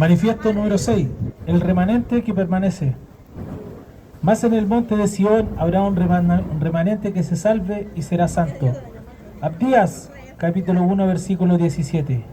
Manifiesto número 6. El remanente que permanece. Más en el monte de Sión habrá un remanente que se salve y será santo. Abdías, capítulo 1, versículo 17.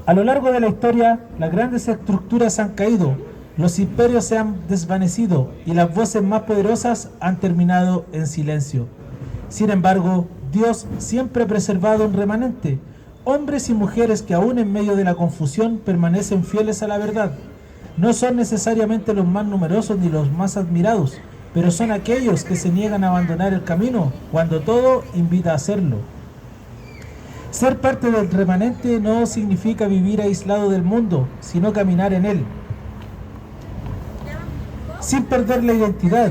A lo largo de la historia, las grandes estructuras han caído, los imperios se han desvanecido y las voces más poderosas han terminado en silencio. Sin embargo, Dios siempre ha preservado un remanente, hombres y mujeres que aún en medio de la confusión permanecen fieles a la verdad. No son necesariamente los más numerosos ni los más admirados, pero son aquellos que se niegan a abandonar el camino cuando todo invita a hacerlo. Ser parte del remanente no significa vivir aislado del mundo, sino caminar en él, sin perder la identidad.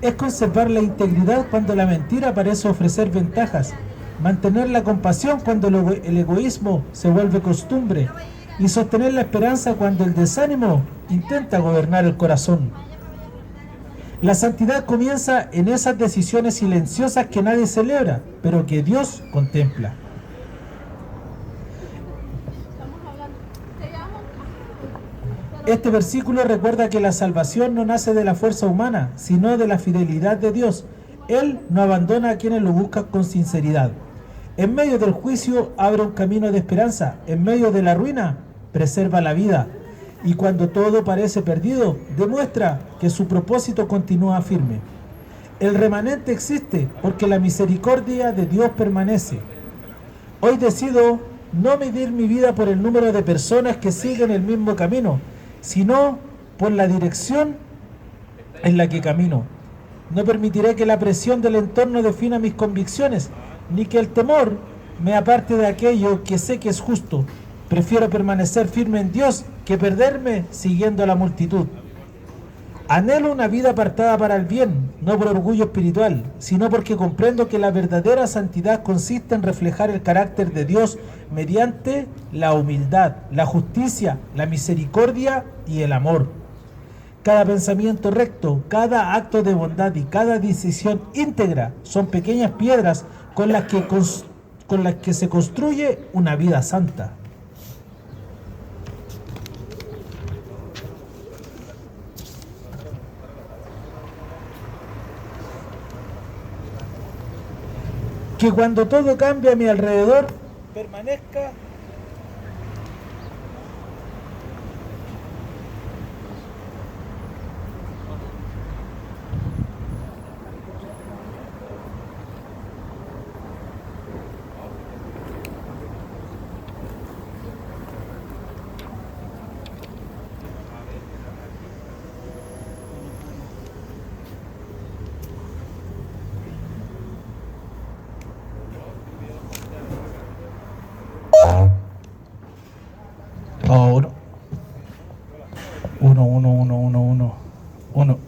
Es conservar la integridad cuando la mentira parece ofrecer ventajas, mantener la compasión cuando el egoísmo se vuelve costumbre y sostener la esperanza cuando el desánimo intenta gobernar el corazón. La santidad comienza en esas decisiones silenciosas que nadie celebra, pero que Dios contempla. Este versículo recuerda que la salvación no nace de la fuerza humana, sino de la fidelidad de Dios. Él no abandona a quienes lo buscan con sinceridad. En medio del juicio abre un camino de esperanza, en medio de la ruina preserva la vida, y cuando todo parece perdido, demuestra que su propósito continúa firme. El remanente existe porque la misericordia de Dios permanece. Hoy decido no medir mi vida por el número de personas que siguen el mismo camino, sino por la dirección en la que camino. No permitiré que la presión del entorno defina mis convicciones, ni que el temor me aparte de aquello que sé que es justo. Prefiero permanecer firme en Dios que perderme siguiendo a la multitud. Anhelo una vida apartada para el bien, no por orgullo espiritual, sino porque comprendo que la verdadera santidad consiste en reflejar el carácter de Dios mediante la humildad, la justicia, la misericordia y el amor. Cada pensamiento recto, cada acto de bondad y cada decisión íntegra son pequeñas piedras con las que se construye una vida santa. Que cuando todo cambia a mi alrededor, permanezca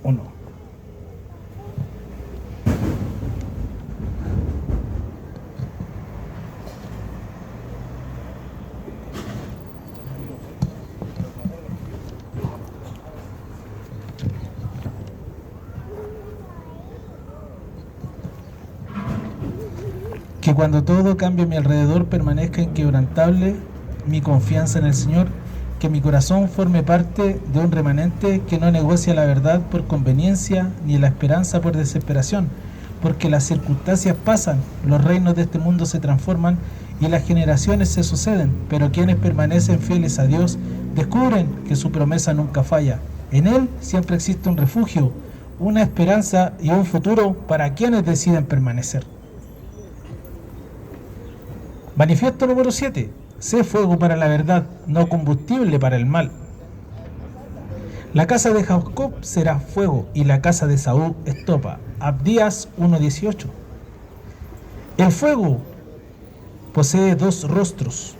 uno. Que cuando todo cambie a mi alrededor permanezca inquebrantable mi confianza en el Señor, que mi corazón forme parte de un remanente que no negocia la verdad por conveniencia ni la esperanza por desesperación, porque las circunstancias pasan, los reinos de este mundo se transforman y las generaciones se suceden, pero quienes permanecen fieles a Dios descubren que su promesa nunca falla. En Él siempre existe un refugio, una esperanza y un futuro para quienes deciden permanecer. Manifiesto número 7. Sé fuego para la verdad, no combustible para el mal. La casa de Jacob será fuego y la casa de Saúl estopa. Abdías 1:18. El fuego posee dos rostros.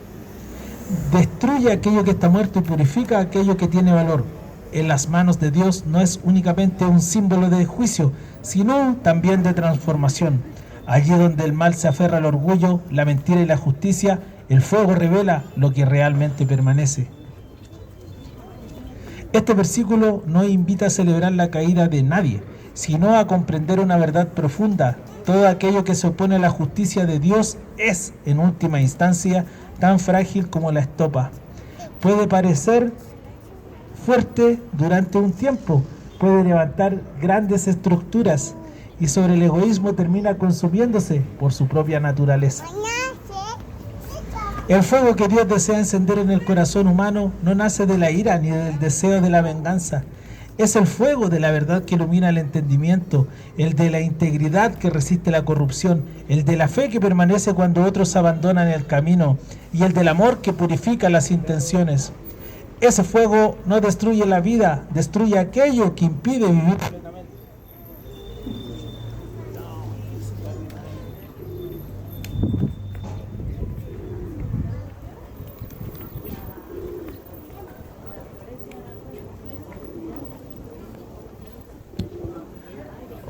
Destruye aquello que está muerto y purifica aquello que tiene valor. En las manos de Dios no es únicamente un símbolo de juicio, sino también de transformación. Allí donde el mal se aferra al orgullo, la mentira y la justicia, el fuego revela lo que realmente permanece. Este versículo no invita a celebrar la caída de nadie, sino a comprender una verdad profunda. Todo aquello que se opone a la justicia de Dios es, en última instancia, tan frágil como la estopa. Puede parecer fuerte durante un tiempo, puede levantar grandes estructuras y sobre el egoísmo termina consumiéndose por su propia naturaleza. El fuego que Dios desea encender en el corazón humano no nace de la ira ni del deseo de la venganza. Es el fuego de la verdad que ilumina el entendimiento, el de la integridad que resiste la corrupción, el de la fe que permanece cuando otros abandonan el camino y el del amor que purifica las intenciones. Ese fuego no destruye la vida, destruye aquello que impide vivir plenamente.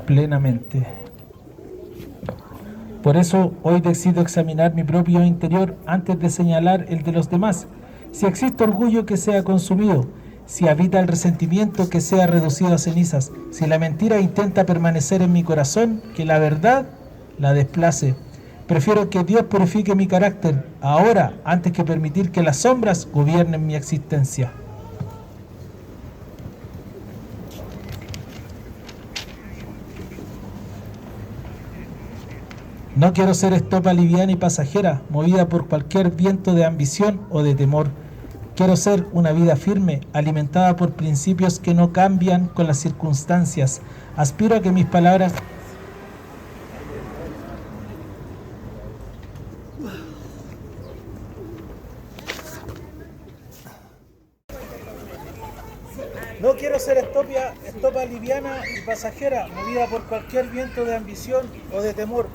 Plenamente. Por eso hoy decido examinar mi propio interior antes de señalar el de los demás. Si existe orgullo, que sea consumido. Si habita el resentimiento, que sea reducido a cenizas. Si la mentira intenta permanecer en mi corazón, que la verdad la desplace. Prefiero que Dios purifique mi carácter ahora antes que permitir que las sombras gobiernen mi existencia. No quiero ser estopa liviana y pasajera, movida por cualquier viento de ambición o de temor. Quiero ser una vida firme, alimentada por principios que no cambian con las circunstancias. Aspiro a que mis palabras... No quiero ser estopa liviana y pasajera, movida por cualquier viento de ambición o de temor.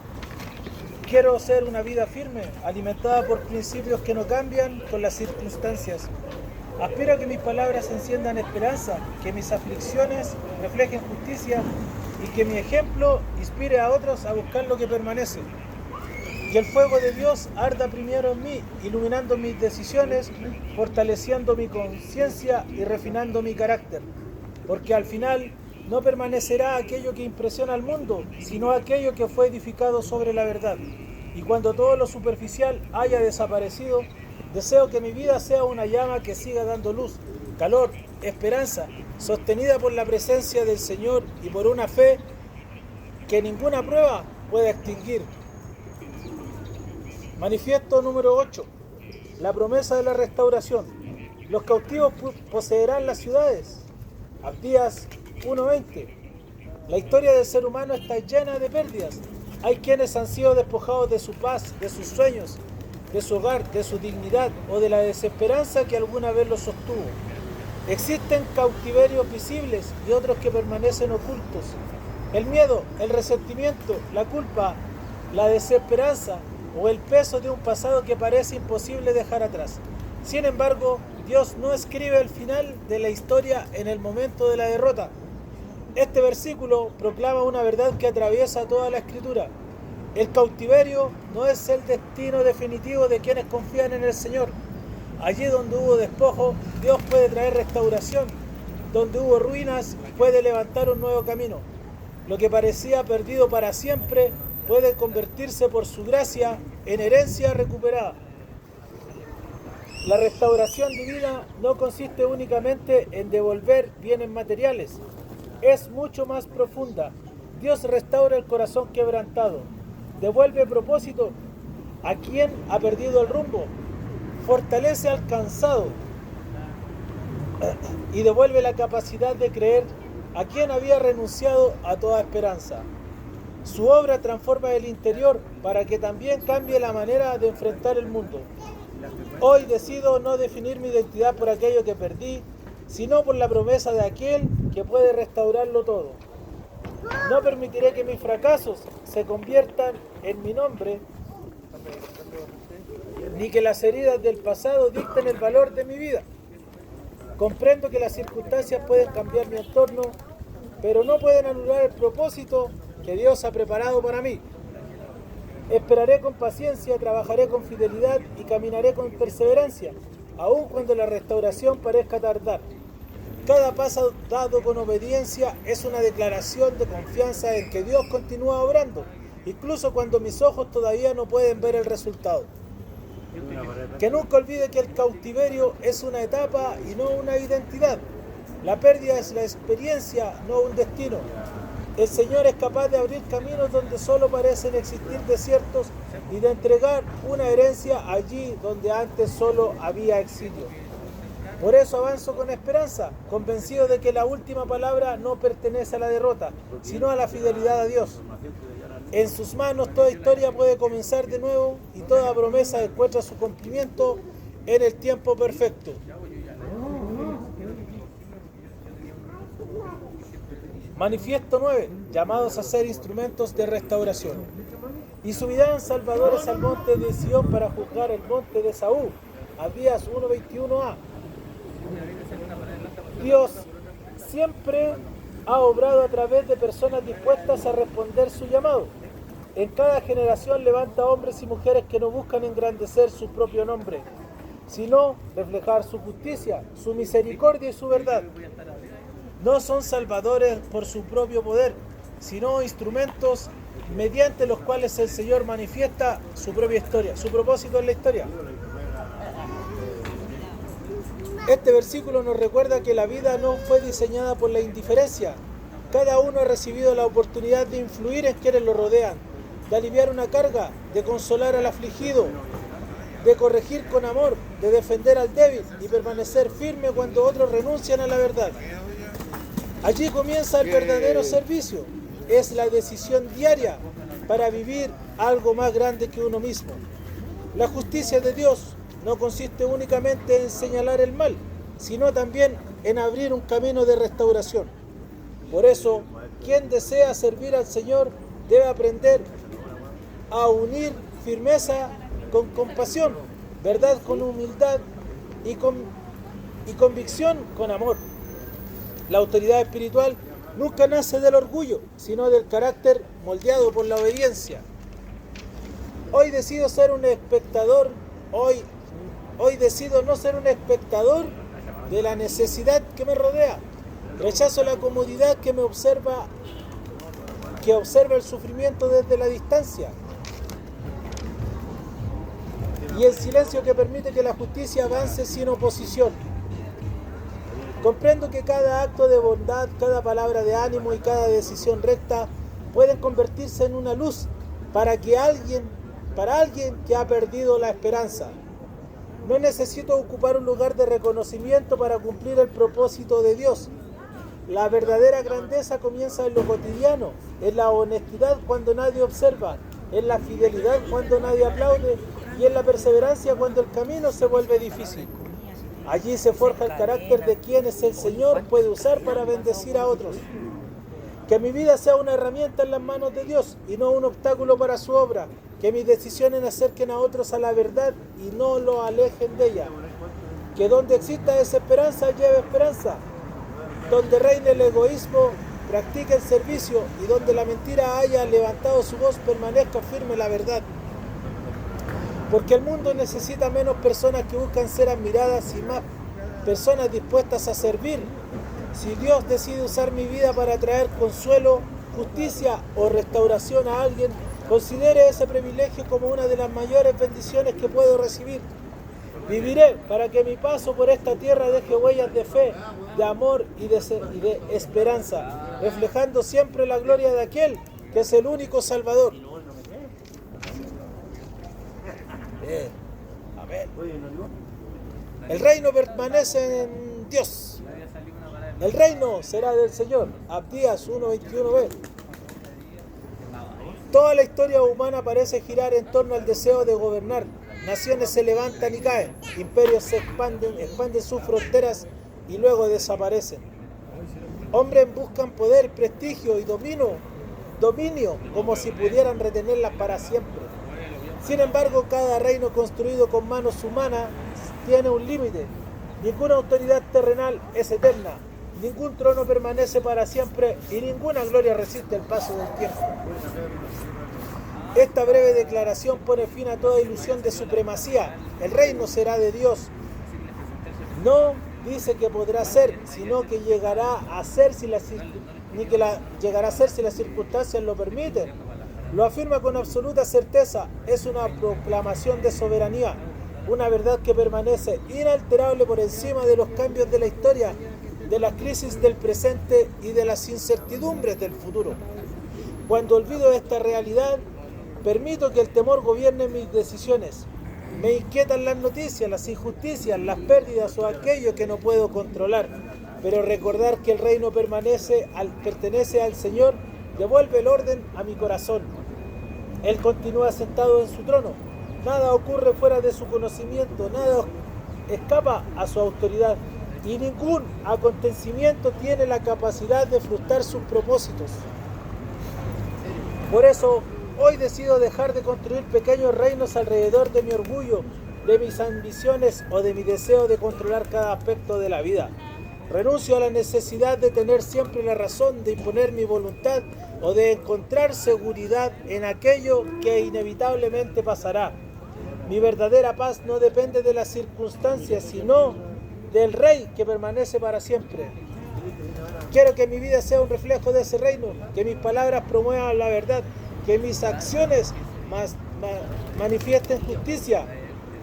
Quiero ser una vida firme, alimentada por principios que no cambian con las circunstancias. Aspiro a que mis palabras enciendan esperanza, que mis aflicciones reflejen justicia y que mi ejemplo inspire a otros a buscar lo que permanece. Que el fuego de Dios arda primero en mí, iluminando mis decisiones, fortaleciendo mi conciencia y refinando mi carácter. Porque al final no permanecerá aquello que impresiona al mundo, sino aquello que fue edificado sobre la verdad. Y cuando todo lo superficial haya desaparecido, deseo que mi vida sea una llama que siga dando luz, calor, esperanza, sostenida por la presencia del Señor y por una fe que ninguna prueba pueda extinguir. Manifiesto número 8. La promesa de la restauración. Los cautivos poseerán las ciudades. Abdías 1:20. La historia del ser humano está llena de pérdidas. Hay quienes han sido despojados de su paz, de sus sueños, de su hogar, de su dignidad o de la desesperanza que alguna vez los sostuvo. Existen cautiverios visibles y otros que permanecen ocultos. El miedo, el resentimiento, la culpa, la desesperanza o el peso de un pasado que parece imposible dejar atrás. Sin embargo, Dios no escribe el final de la historia en el momento de la derrota. Este versículo proclama una verdad que atraviesa toda la Escritura. El cautiverio no es el destino definitivo de quienes confían en el Señor. Allí donde hubo despojo, Dios puede traer restauración. Donde hubo ruinas, puede levantar un nuevo camino. Lo que parecía perdido para siempre puede convertirse por su gracia en herencia recuperada. La restauración divina no consiste únicamente en devolver bienes materiales, es mucho más profunda. Dios restaura el corazón quebrantado, devuelve propósito a quien ha perdido el rumbo, fortalece al cansado y devuelve la capacidad de creer a quien había renunciado a toda esperanza. Su obra transforma el interior para que también cambie la manera de enfrentar el mundo. Hoy decido no definir mi identidad por aquello que perdí, sino por la promesa de aquel que puede restaurarlo todo. No permitiré que mis fracasos se conviertan en mi nombre, ni que las heridas del pasado dicten el valor de mi vida. Comprendo que las circunstancias pueden cambiar mi entorno, pero no pueden anular el propósito que Dios ha preparado para mí. Esperaré con paciencia, trabajaré con fidelidad y caminaré con perseverancia, aun cuando la restauración parezca tardar. Cada paso dado con obediencia es una declaración de confianza en que Dios continúa obrando, incluso cuando mis ojos todavía no pueden ver el resultado. Que nunca olvide que el cautiverio es una etapa y no una identidad. La pérdida es la experiencia, no un destino. El Señor es capaz de abrir caminos donde solo parecen existir desiertos y de entregar una herencia allí donde antes solo había exilio. Por eso avanzo con esperanza, convencido de que la última palabra no pertenece a la derrota, sino a la fidelidad a Dios. En sus manos toda historia puede comenzar de nuevo y toda promesa encuentra su cumplimiento en el tiempo perfecto. Manifiesto 9. Llamados a ser instrumentos de restauración. Y subirán salvadores al monte de Sión para juzgar el monte de Saúl. Abdías 1:21a. Dios siempre ha obrado a través de personas dispuestas a responder su llamado. En cada generación levanta hombres y mujeres que no buscan engrandecer su propio nombre, sino reflejar su justicia, su misericordia y su verdad. No son salvadores por su propio poder, sino instrumentos mediante los cuales el Señor manifiesta su propia historia, su propósito en la historia. Este versículo nos recuerda que la vida no fue diseñada por la indiferencia. Cada uno ha recibido la oportunidad de influir en quienes lo rodean, de aliviar una carga, de consolar al afligido, de corregir con amor, de defender al débil y permanecer firme cuando otros renuncian a la verdad. Allí comienza el verdadero servicio. Es la decisión diaria para vivir algo más grande que uno mismo. La justicia de Dios no consiste únicamente en señalar el mal, sino también en abrir un camino de restauración. Por eso, quien desea servir al Señor debe aprender a unir firmeza con compasión, verdad con humildad y convicción con amor. La autoridad espiritual nunca nace del orgullo, sino del carácter moldeado por la obediencia. Hoy decido ser un espectador, hoy decido no ser un espectador de la necesidad que me rodea. Rechazo la comodidad que observa el sufrimiento desde la distancia y el silencio que permite que la justicia avance sin oposición. Comprendo que cada acto de bondad, cada palabra de ánimo y cada decisión recta pueden convertirse en una luz para alguien que ha perdido la esperanza. No necesito ocupar un lugar de reconocimiento para cumplir el propósito de Dios. La verdadera grandeza comienza en lo cotidiano, en la honestidad cuando nadie observa, en la fidelidad cuando nadie aplaude y en la perseverancia cuando el camino se vuelve difícil. Allí se forja el carácter de quienes el Señor puede usar para bendecir a otros. Que mi vida sea una herramienta en las manos de Dios y no un obstáculo para su obra. Que mis decisiones acerquen a otros a la verdad y no lo alejen de ella. Que donde exista esa esperanza, lleve esperanza. Donde reine el egoísmo, practique el servicio y donde la mentira haya levantado su voz, permanezca firme la verdad. Porque el mundo necesita menos personas que buscan ser admiradas y más personas dispuestas a servir. Si Dios decide usar mi vida para traer consuelo, justicia o restauración a alguien, considere ese privilegio como una de las mayores bendiciones que puedo recibir. Viviré para que mi paso por esta tierra deje huellas de fe, de amor y de esperanza, reflejando siempre la gloria de aquel que es el único Salvador. Amén. El reino permanece en Dios. El reino será del Señor. Abdías 1:21b. Toda la historia humana parece girar en torno al deseo de gobernar. Naciones se levantan y caen. Imperios se expanden sus fronteras y luego desaparecen. Hombres buscan poder, prestigio y dominio como si pudieran retenerlas para siempre. Sin embargo, cada reino construido con manos humanas tiene un límite. Ninguna autoridad terrenal es eterna, ningún trono permanece para siempre y ninguna gloria resiste el paso del tiempo. Esta breve declaración pone fin a toda ilusión de supremacía. El reino será de Dios. No dice que podrá ser, sino que llegará a ser si las circunstancias lo permiten. Lo afirma con absoluta certeza, es una proclamación de soberanía. una verdad que permanece inalterable por encima de los cambios de la historia, de las crisis del presente y de las incertidumbres del futuro. Cuando olvido esta realidad, permito que el temor gobierne mis decisiones. Me inquietan las noticias, las injusticias, las pérdidas o aquello que no puedo controlar. Pero recordar que el reino pertenece al Señor devuelve el orden a mi corazón. Él continúa sentado en su trono. Nada ocurre fuera de su conocimiento, nada escapa a su autoridad y ningún acontecimiento tiene la capacidad de frustrar sus propósitos. Por eso, hoy decido dejar de construir pequeños reinos alrededor de mi orgullo, de mis ambiciones o de mi deseo de controlar cada aspecto de la vida. Renuncio a la necesidad de tener siempre la razón, de imponer mi voluntad o de encontrar seguridad en aquello que inevitablemente pasará. Mi verdadera paz no depende de las circunstancias, sino del Rey que permanece para siempre. Quiero que mi vida sea un reflejo de ese reino, que mis palabras promuevan la verdad, que mis acciones manifiesten justicia,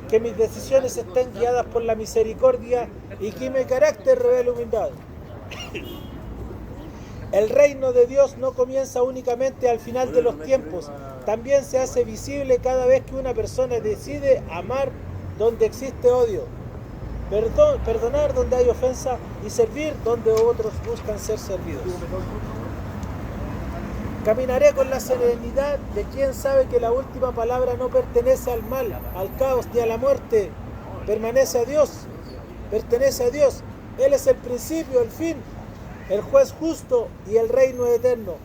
que mis decisiones estén guiadas por la misericordia y que mi carácter revele humildad. El reino de Dios no comienza únicamente al final de los tiempos, también se hace visible cada vez que una persona decide amar donde existe odio, perdonar donde hay ofensa y servir donde otros buscan ser servidos. Caminaré con la serenidad de quien sabe que la última palabra no pertenece al mal, al caos ni a la muerte. Pertenece a Dios. Él es el principio, el fin, el juez justo y el reino eterno.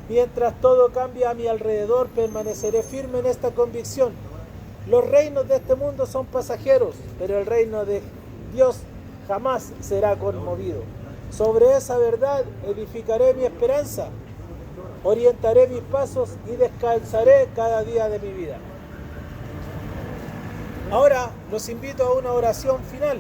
Mientras todo cambia a mi alrededor, permaneceré firme en esta convicción. Los reinos de este mundo son pasajeros, pero el reino de Dios jamás será conmovido. Sobre esa verdad edificaré mi esperanza. Orientaré mis pasos y descansaré cada día de mi vida. Ahora los invito a una oración final.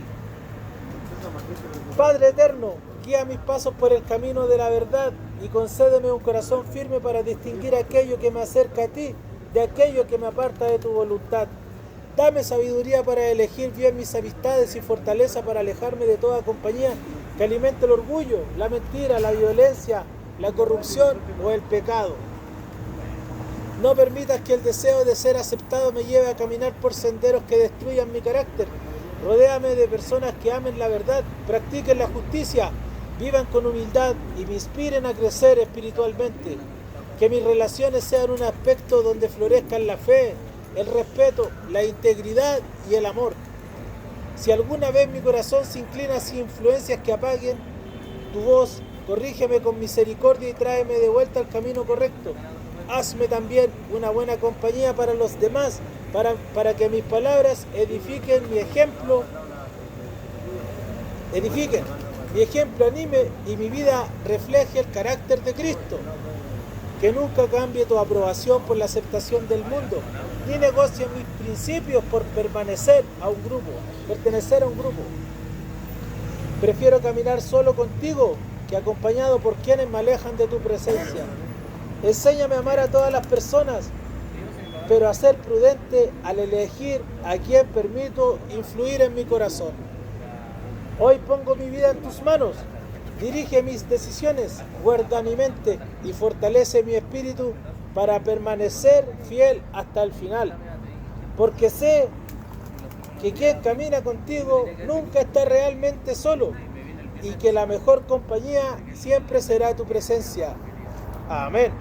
Padre eterno, guía mis pasos por el camino de la verdad y concédeme un corazón firme para distinguir aquello que me acerca a ti de aquello que me aparta de tu voluntad. Dame sabiduría para elegir bien mis amistades y fortaleza para alejarme de toda compañía que alimente el orgullo, la mentira, la violencia, la corrupción o el pecado. No permitas que el deseo de ser aceptado me lleve a caminar por senderos que destruyan mi carácter. Rodéame de personas que amen la verdad, practiquen la justicia, vivan con humildad y me inspiren a crecer espiritualmente. Que mis relaciones sean un aspecto donde florezcan la fe, el respeto, la integridad y el amor. Si alguna vez mi corazón se inclina hacia influencias que apaguen tu voz, corrígeme con misericordia y tráeme de vuelta al camino correcto. Hazme también una buena compañía para los demás, para que mis palabras edifiquen mi ejemplo anime y mi vida refleje el carácter de Cristo. Que nunca cambie tu aprobación por la aceptación del mundo, ni negocie mis principios por pertenecer a un grupo. Prefiero caminar solo contigo que acompañado por quienes me alejan de tu presencia. Enséñame a amar a todas las personas, pero a ser prudente al elegir a quien permito influir en mi corazón. Hoy pongo mi vida en tus manos. Dirige mis decisiones, guarda mi mente y fortalece mi espíritu para permanecer fiel hasta el final. Porque sé que quien camina contigo nunca está realmente solo y que la mejor compañía siempre será tu presencia. Amén.